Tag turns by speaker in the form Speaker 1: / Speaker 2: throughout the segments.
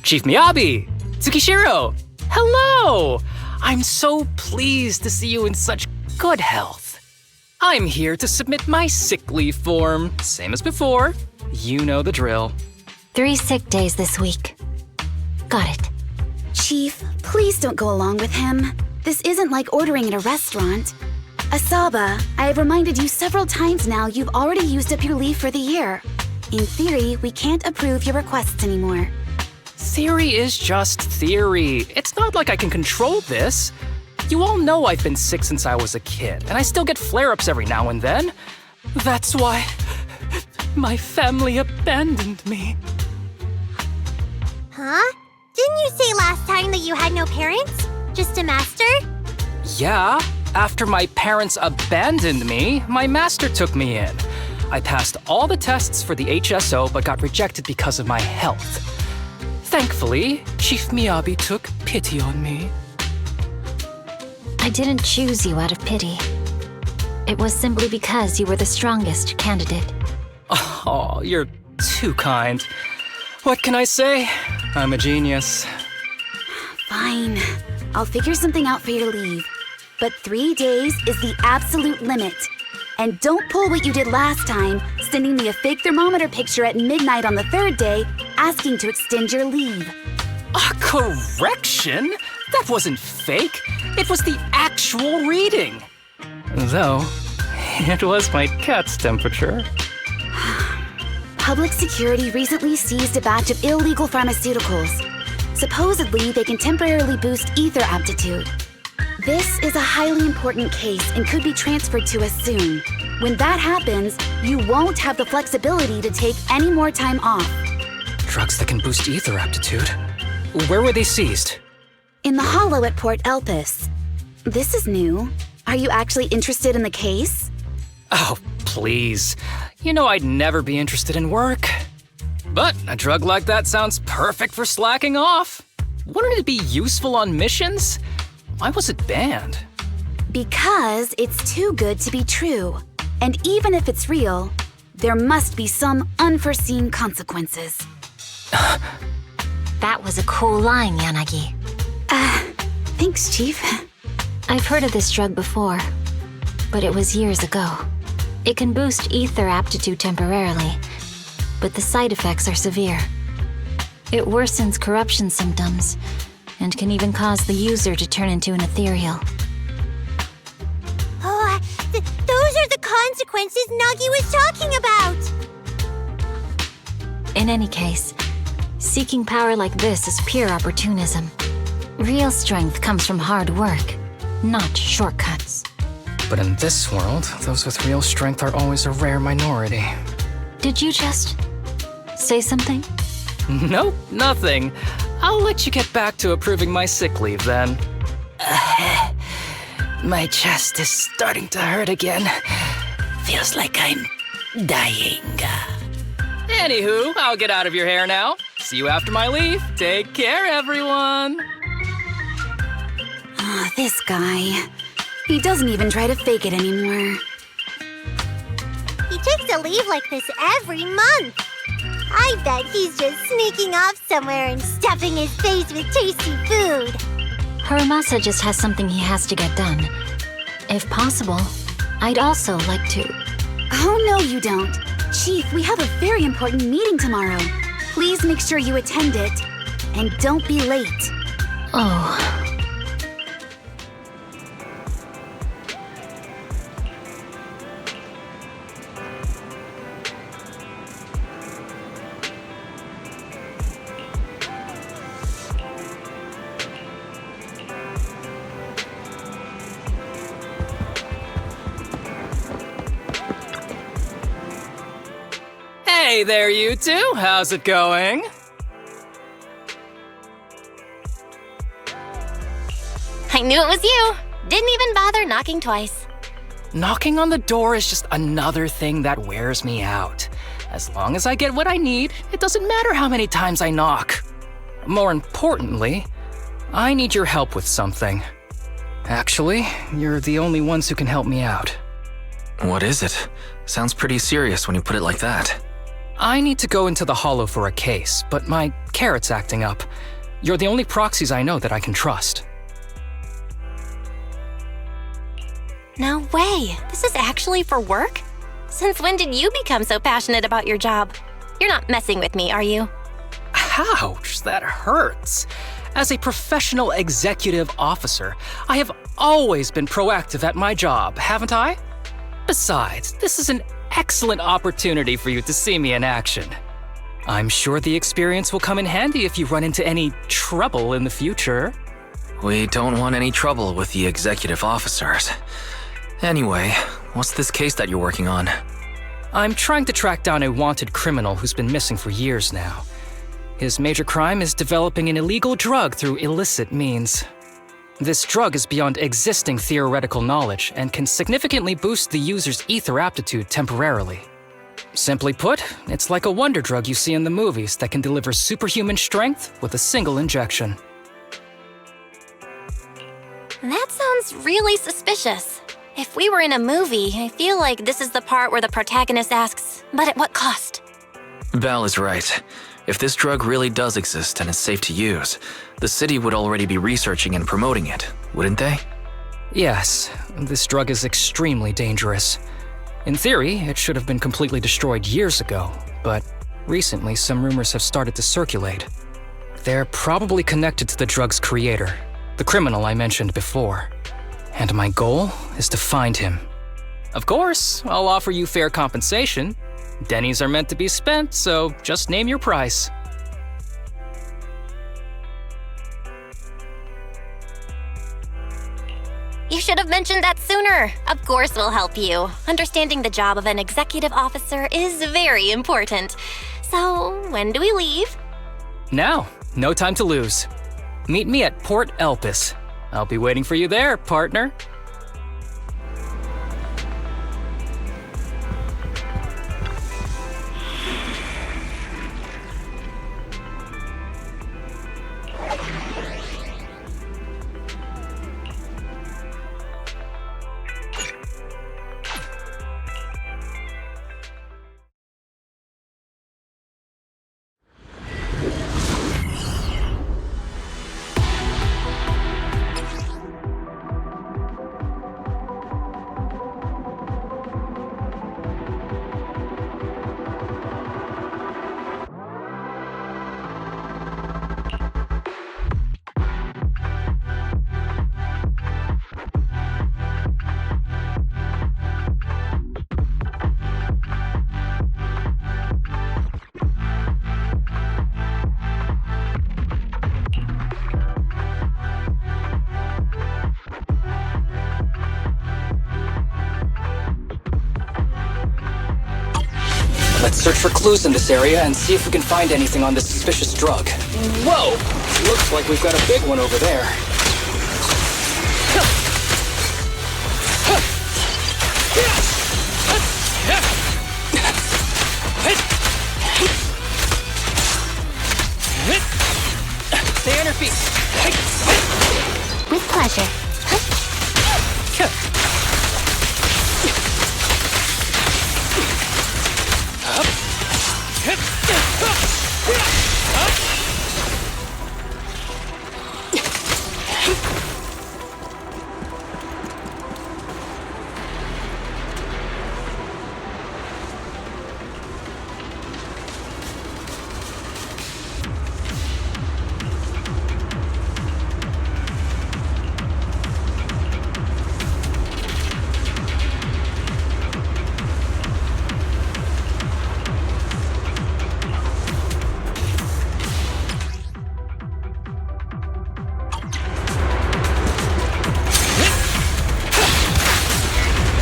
Speaker 1: Chief Miyabi! Tsukishiro! Hello! I'm so pleased to see you in such good health. I'm here to submit my sick leave form. Same as before. You know the drill.
Speaker 2: 3 sick days this week. Got it.
Speaker 3: Chief, please don't go along with him. This isn't like ordering at a restaurant. Asaba, I have reminded you several times now you've already used up your leave for the year. In theory, we can't approve your requests anymore.
Speaker 1: Theory is just theory. It's not like I can control this. You all know I've been sick since I was a kid, and I still get flare-ups every now and then. That's why my family abandoned me.
Speaker 4: Huh? Didn't you say last time that you had no parents? Just a master?
Speaker 1: Yeah, after my parents abandoned me, my master took me in. I passed all the tests for the HSO but got rejected because of my health. Thankfully, Chief Miyabi took pity on me.
Speaker 2: I didn't choose you out of pity. It was simply because you were the strongest candidate.
Speaker 1: Oh, you're too kind. What can I say? I'm a genius.
Speaker 3: Fine. I'll figure something out for your leave. But 3 days is the absolute limit. And don't pull what you did last time, sending me a fake thermometer picture at midnight on the 3rd day, asking to extend your leave.
Speaker 1: A correction? That wasn't fake. It was the actual reading. Though, it was my cat's temperature.
Speaker 3: Public security recently seized a batch of illegal pharmaceuticals. Supposedly, they can temporarily boost ether aptitude. This is a highly important case and could be transferred to us soon. When that happens, you won't have the flexibility to take any more time off.
Speaker 1: Drugs that can boost ether aptitude. Where were they seized?
Speaker 3: In the hollow at Port Elpis. This is new. Are you actually interested in the case?
Speaker 1: Oh, please. You know I'd never be interested in work. But a drug like that sounds perfect for slacking off. Wouldn't it be useful on missions? Why was it banned?
Speaker 3: Because it's too good to be true. And even if it's real, there must be some unforeseen consequences.
Speaker 2: That was a cool line, Yanagi.
Speaker 3: Thanks, Chief.
Speaker 2: I've heard of this drug before, but it was years ago. It can boost ether aptitude temporarily, but the side effects are severe. It worsens corruption symptoms, and can even cause the user to turn into an Ethereal.
Speaker 4: Oh, those are the consequences Nagi was talking about!
Speaker 2: In any case, seeking power like this is pure opportunism. Real strength comes from hard work, not shortcuts.
Speaker 1: But in this world, those with real strength are always a rare minority.
Speaker 2: Did you just say something?
Speaker 1: Nope, nothing. I'll let you get back to approving my sick leave then. My chest is starting to hurt again. Feels like I'm dying. Anywho, I'll get out of your hair now. See you after my leave. Take care, everyone.
Speaker 3: This guy. He doesn't even try to fake it anymore.
Speaker 4: He takes a leave like this every month. I bet he's just sneaking off somewhere and stuffing his face with tasty food.
Speaker 2: Haramasa just has something he has to get done. If possible, I'd also like to...
Speaker 3: Oh, no, you don't. Chief, we have a very important meeting tomorrow. Please make sure you attend it. And don't be late.
Speaker 2: Oh...
Speaker 1: Hey there, you two. How's it going?
Speaker 5: I knew it was you. Didn't even bother knocking twice.
Speaker 1: Knocking on the door is just another thing that wears me out. As long as I get what I need, it doesn't matter how many times I knock. More importantly, I need your help with something. Actually, you're the only ones who can help me out.
Speaker 6: What is it? Sounds pretty serious when you put it like that.
Speaker 1: I need to go into the Hollow for a case, but my carrot's acting up. You're the only proxies I know that I can trust.
Speaker 5: No way. This is actually for work? Since when did you become so passionate about your job? You're not messing with me, are you?
Speaker 1: Ouch, that hurts. As a professional executive officer, I have always been proactive at my job, haven't I? Besides, this is an excellent opportunity for you to see me in action. I'm sure the experience will come in handy if you run into any trouble in the future.
Speaker 6: We don't want any trouble with the executive officers. Anyway, what's this case that you're working on?
Speaker 1: I'm trying to track down a wanted criminal who's been missing for years now. His major crime is developing an illegal drug through illicit means. This drug is beyond existing theoretical knowledge and can significantly boost the user's ether aptitude temporarily. Simply put, it's like a wonder drug you see in the movies that can deliver superhuman strength with a single injection.
Speaker 5: That sounds really suspicious. If we were in a movie, I feel like this is the part where the protagonist asks, but at what cost?
Speaker 6: Belle is right. If this drug really does exist and is safe to use, the city would already be researching and promoting it, wouldn't they?
Speaker 1: Yes, this drug is extremely dangerous. In theory, it should have been completely destroyed years ago, but recently some rumors have started to circulate. They're probably connected to the drug's creator, the criminal I mentioned before. And my goal is to find him. Of course, I'll offer you fair compensation. Denny's are meant to be spent, so just name your price.
Speaker 5: You should have mentioned that sooner. Of course we'll help you. Understanding the job of an executive officer is very important. So, when do we leave?
Speaker 1: Now, no time to lose. Meet me at Port Elpis. I'll be waiting for you there, partner. Let's search for clues in this area and see if we can find anything on this suspicious drug. Whoa! Looks like we've got a big one over there. Stay on your feet.
Speaker 4: With pleasure.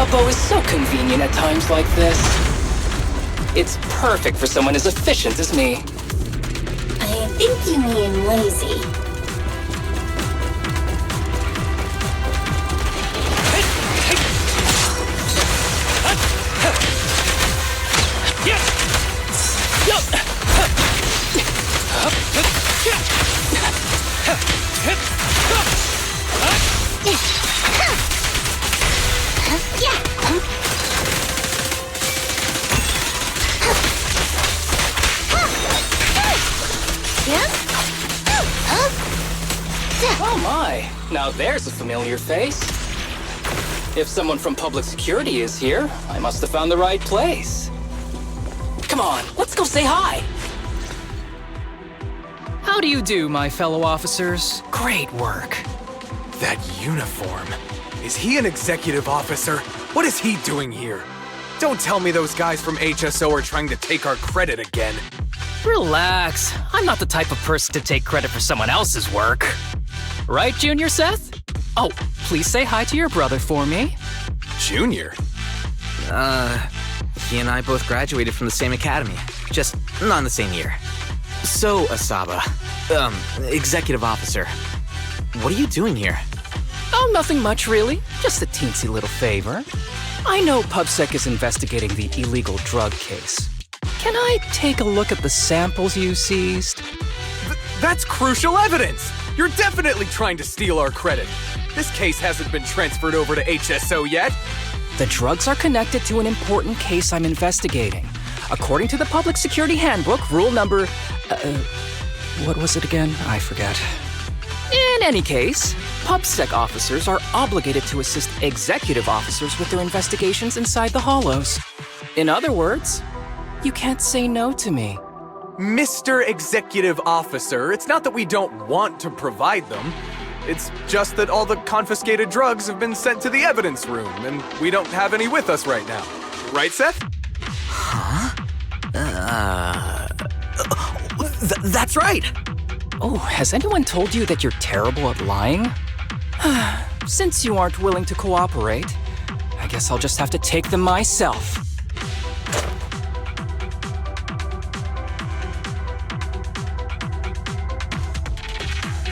Speaker 1: A bow is so convenient at times like this. It's perfect for someone as efficient as me.
Speaker 5: I think you mean lazy.
Speaker 1: Oh my, now there's a familiar face. If someone from public security is here, I must have found the right place. Come on, let's go say hi. How do you do, my fellow officers? Great work.
Speaker 7: That uniform. Is he an executive officer? What is he doing here? Don't tell me those guys from HSO are trying to take our credit again.
Speaker 1: Relax. I'm not the type of person to take credit for someone else's work. Right, Junior Seth? Oh, please say hi to your brother for me.
Speaker 7: Junior?
Speaker 8: He and I both graduated from the same academy, just not in the same year. So, Asaba, executive officer, what are you doing here?
Speaker 1: Oh, nothing much really. Just a teensy little favor. I know PubSec is investigating the illegal drug case. Can I take a look at the samples you seized?
Speaker 7: That's crucial evidence! You're definitely trying to steal our credit. This case hasn't been transferred over to HSO yet.
Speaker 1: The drugs are connected to an important case I'm investigating. According to the Public Security Handbook, rule number... what was it again? I forget. In any case, PubSec officers are obligated to assist executive officers with their investigations inside the hollows. In other words, you can't say no to me.
Speaker 7: Mr. Executive Officer, it's not that we don't want to provide them. It's just that all the confiscated drugs have been sent to the evidence room, and we don't have any with us right now. Right, Seth?
Speaker 8: That's right!
Speaker 1: Oh, has anyone told you that you're terrible at lying? Since you aren't willing to cooperate, I guess I'll just have to take them myself.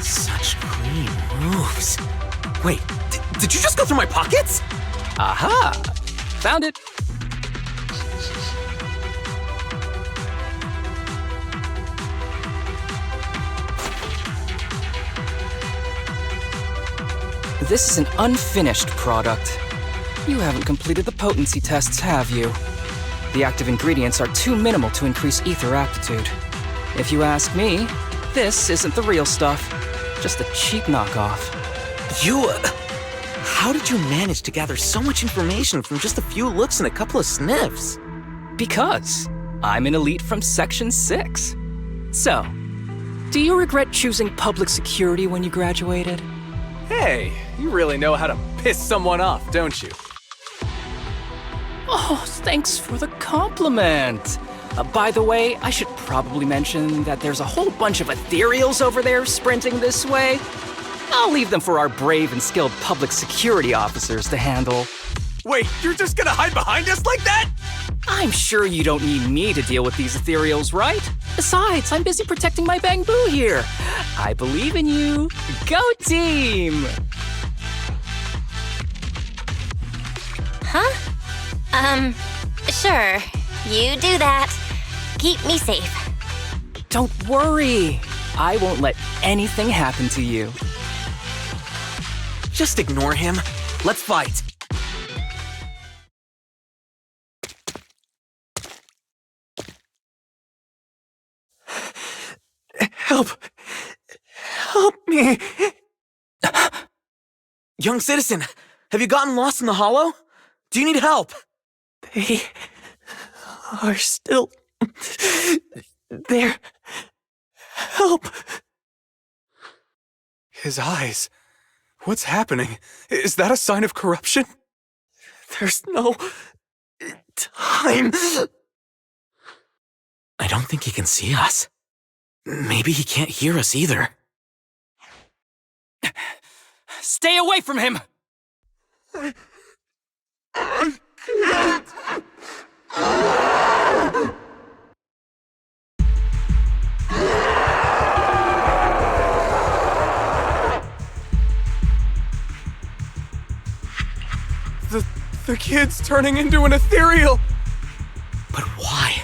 Speaker 8: Such clean moves. Wait, did you just go through my pockets?
Speaker 1: Aha! Found it. This is an unfinished product. You haven't completed the potency tests, have you? The active ingredients are too minimal to increase ether aptitude. If you ask me, this isn't the real stuff, just a cheap knockoff.
Speaker 8: How did you manage to gather so much information from just a few looks and a couple of sniffs?
Speaker 1: Because I'm an elite from Section 6. So, do you regret choosing public security when you graduated?
Speaker 7: Hey, you really know how to piss someone off, don't you?
Speaker 1: Oh, thanks for the compliment. By the way, I should probably mention that there's a whole bunch of Ethereals over there sprinting this way. I'll leave them for our brave and skilled public security officers to handle.
Speaker 7: Wait, you're just gonna hide behind us like that?
Speaker 1: I'm sure you don't need me to deal with these Ethereals, right? Besides, I'm busy protecting my Bangboo here. I believe in you. Go team!
Speaker 5: Huh? Sure. You do that. Keep me safe.
Speaker 1: Don't worry. I won't let anything happen to you.
Speaker 8: Just ignore him. Let's fight. Help! Help me! Young citizen, have you gotten lost in the hollow? Do you need help? They are still there. Help!
Speaker 7: His eyes. What's happening? Is that a sign of corruption?
Speaker 8: There's no time. I don't think he can see us. Maybe he can't hear us either.
Speaker 1: Stay away from him!
Speaker 7: I can't! The kid's turning into an ethereal!
Speaker 8: But why?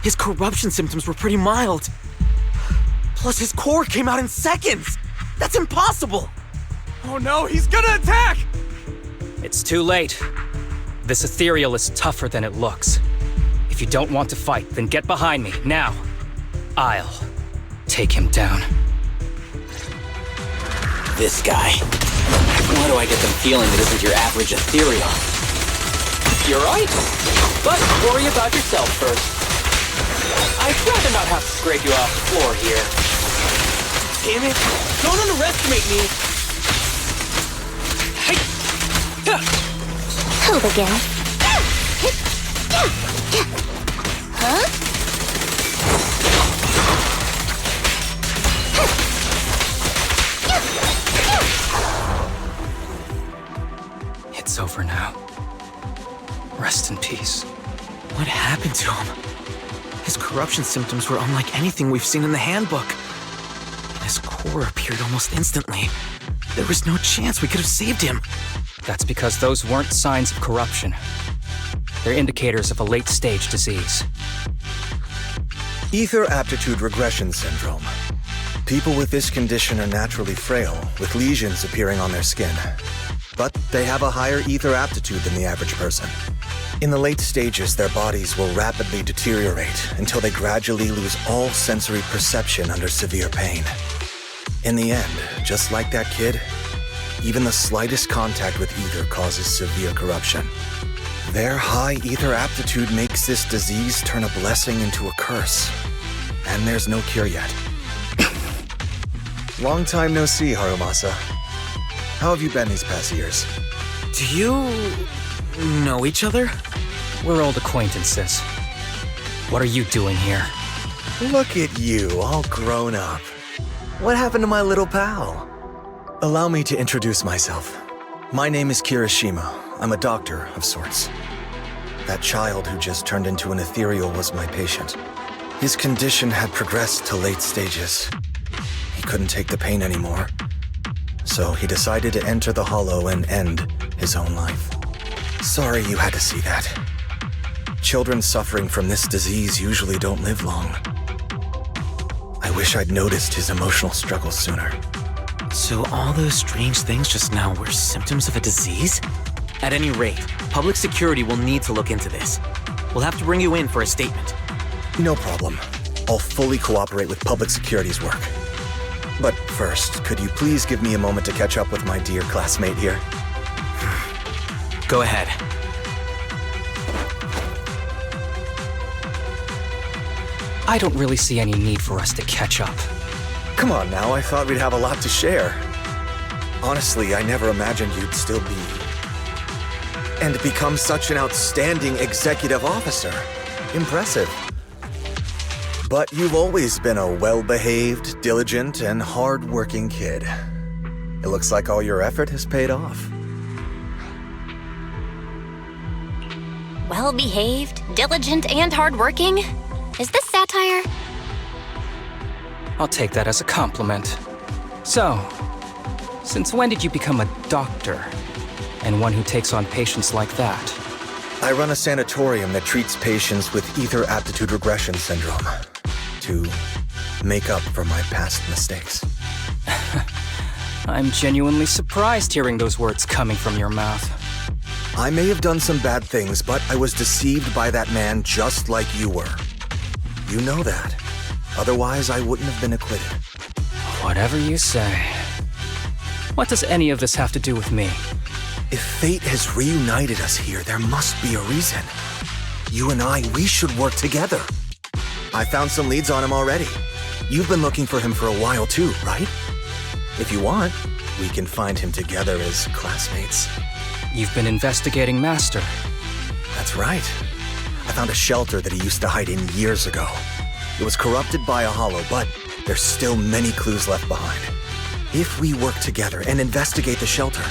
Speaker 8: His corruption symptoms were pretty mild. Plus his core came out in seconds! That's impossible!
Speaker 7: Oh no, he's gonna attack!
Speaker 1: It's too late. This ethereal is tougher than it looks. If you don't want to fight, then get behind me, now. I'll take him down.
Speaker 9: This guy. Why do I get the feeling it isn't your average Ethereal?
Speaker 1: You're right. But worry about yourself first. I'd rather not have to scrape you off the floor here.
Speaker 8: Damn it! Don't underestimate me!
Speaker 4: Help again. Huh?
Speaker 1: It's over now. Rest in peace.
Speaker 8: What happened to him? His corruption symptoms were unlike anything we've seen in the handbook. And his core appeared almost instantly. There was no chance we could have saved him.
Speaker 1: That's because those weren't signs of corruption. They're indicators of a late-stage disease.
Speaker 10: Ether aptitude regression syndrome. People with this condition are naturally frail, with lesions appearing on their skin. But they have a higher ether aptitude than the average person. In the late stages, their bodies will rapidly deteriorate until they gradually lose all sensory perception under severe pain. In the end, just like that kid, even the slightest contact with ether causes severe corruption. Their high ether aptitude makes this disease turn a blessing into a curse. And there's no cure yet. Long time no see, Harumasa. How have you been these past years?
Speaker 8: Do you know each other?
Speaker 1: We're old acquaintances. What are you doing here?
Speaker 10: Look at you, all grown up. What happened to my little pal? Allow me to introduce myself. My name is Kirishima. I'm a doctor of sorts. That child who just turned into an ethereal was my patient. His condition had progressed to late stages. He couldn't take the pain anymore. So he decided to enter the Hollow and end his own life. Sorry you had to see that. Children suffering from this disease usually don't live long. I wish I'd noticed his emotional struggles sooner.
Speaker 8: So all those strange things just now were symptoms of a disease? At any rate, public security will need to look into this. We'll have to bring you in for a statement.
Speaker 10: No problem. I'll fully cooperate with public security's work. But first, could you please give me a moment to catch up with my dear classmate here?
Speaker 8: Go ahead.
Speaker 1: I don't really see any need for us to catch up.
Speaker 10: Come on now, I thought we'd have a lot to share. Honestly, I never imagined you'd still be... and become such an outstanding executive officer. Impressive. But you've always been a well-behaved, diligent, and hard-working kid. It looks like all your effort has paid off.
Speaker 5: Well-behaved, diligent, and hardworking? Is this satire?
Speaker 1: I'll take that as a compliment. So, since when did you become a doctor? And one who takes on patients like that?
Speaker 10: I run a sanatorium that treats patients with ether aptitude regression syndrome. To make up for my past mistakes.
Speaker 1: I'm genuinely surprised hearing those words coming from your mouth.
Speaker 10: I may have done some bad things, but I was deceived by that man just like you were. You know that. Otherwise, I wouldn't have been acquitted.
Speaker 1: Whatever you say. What does any of this have to do with me?
Speaker 10: If fate has reunited us here, there must be a reason. You and I, we should work together. I found some leads on him already. You've been looking for him for a while too, right? If you want, we can find him together as classmates.
Speaker 1: You've been investigating Master.
Speaker 10: That's right. I found a shelter that he used to hide in years ago. It was corrupted by a hollow, but there's still many clues left behind. If we work together and investigate the shelter,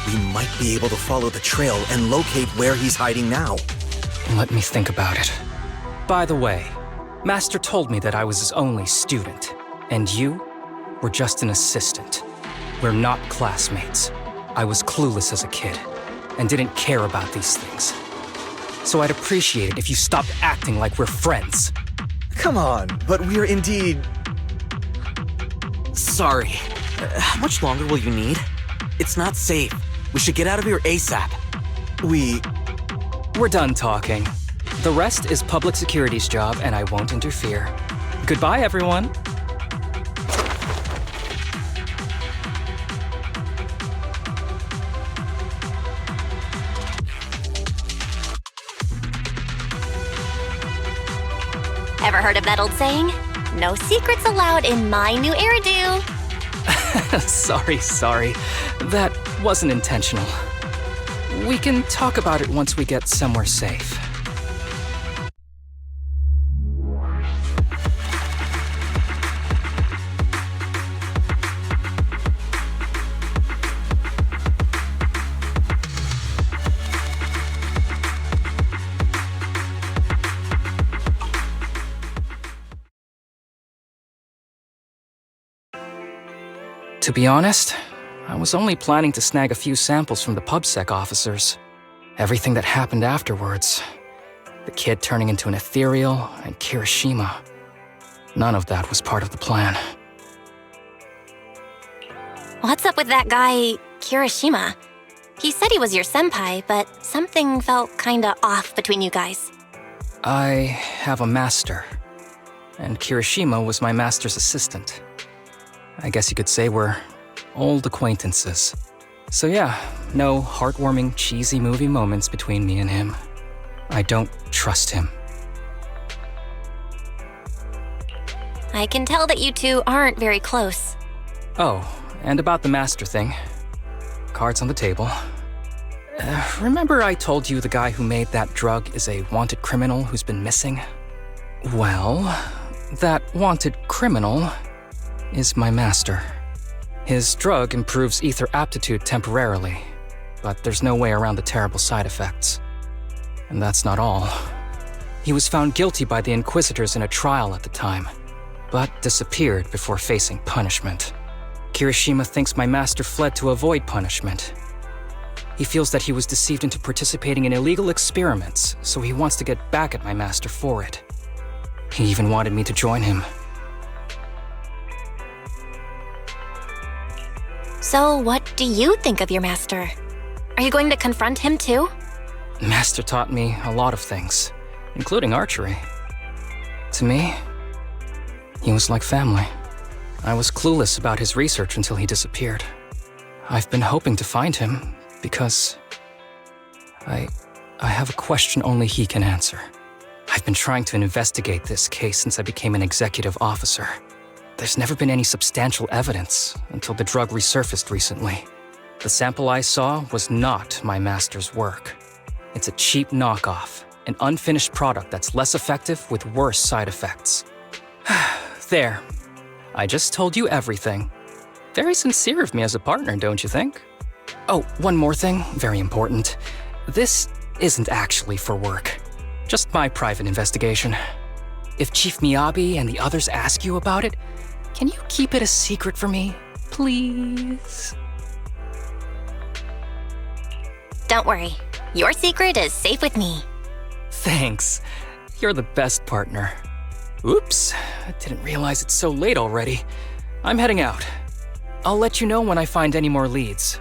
Speaker 10: we might be able to follow the trail and locate where he's hiding now.
Speaker 1: Let me think about it. By the way, Master told me that I was his only student, and you were just an assistant. We're not classmates. I was clueless as a kid, and didn't care about these things. So I'd appreciate it if you stopped acting like we're friends.
Speaker 10: Come on, but we're indeed...
Speaker 8: Sorry. How much longer will you need? It's not safe. We should get out of here ASAP.
Speaker 1: We're done talking. The rest is public security's job, and I won't interfere. Goodbye, everyone.
Speaker 5: Ever heard of that old saying? No secrets allowed in my new hairdo.
Speaker 1: Sorry. That wasn't intentional. We can talk about it once we get somewhere safe. To be honest, I was only planning to snag a few samples from the PubSec officers. Everything that happened afterwards. The kid turning into an Ethereal and Kirishima. None of that was part of the plan.
Speaker 5: What's up with that guy, Kirishima? He said he was your senpai, but something felt kinda off between you guys.
Speaker 1: I have a master, and Kirishima was my master's assistant. I guess you could say we're old acquaintances. So yeah, no heartwarming, cheesy movie moments between me and him. I don't trust him.
Speaker 5: I can tell that you two aren't very close.
Speaker 1: Oh, and about the master thing. Cards on the table. Remember I told you the guy who made that drug is a wanted criminal who's been missing? Well, that wanted criminal is my master. His drug improves ether aptitude temporarily, but there's no way around the terrible side effects. And that's not all. He was found guilty by the Inquisitors in a trial at the time, but disappeared before facing punishment. Kirishima thinks my master fled to avoid punishment. He feels that he was deceived into participating in illegal experiments, so he wants to get back at my master for it. He even wanted me to join him.
Speaker 5: So what do you think of your master? Are you going to confront him too?
Speaker 1: Master taught me a lot of things, including archery. To me, he was like family. I was clueless about his research until he disappeared. I've been hoping to find him because I have a question only he can answer. I've been trying to investigate this case since I became an executive officer. There's never been any substantial evidence until the drug resurfaced recently. The sample I saw was not my master's work. It's a cheap knockoff, an unfinished product that's less effective with worse side effects. There. I just told you everything. Very sincere of me as a partner, don't you think? Oh, one more thing, very important. This isn't actually for work. Just my private investigation. If Chief Miyabi and the others ask you about it, can you keep it a secret for me, please?
Speaker 5: Don't worry. Your secret is safe with me.
Speaker 1: Thanks. You're the best partner. Oops, I didn't realize it's so late already. I'm heading out. I'll let you know when I find any more leads.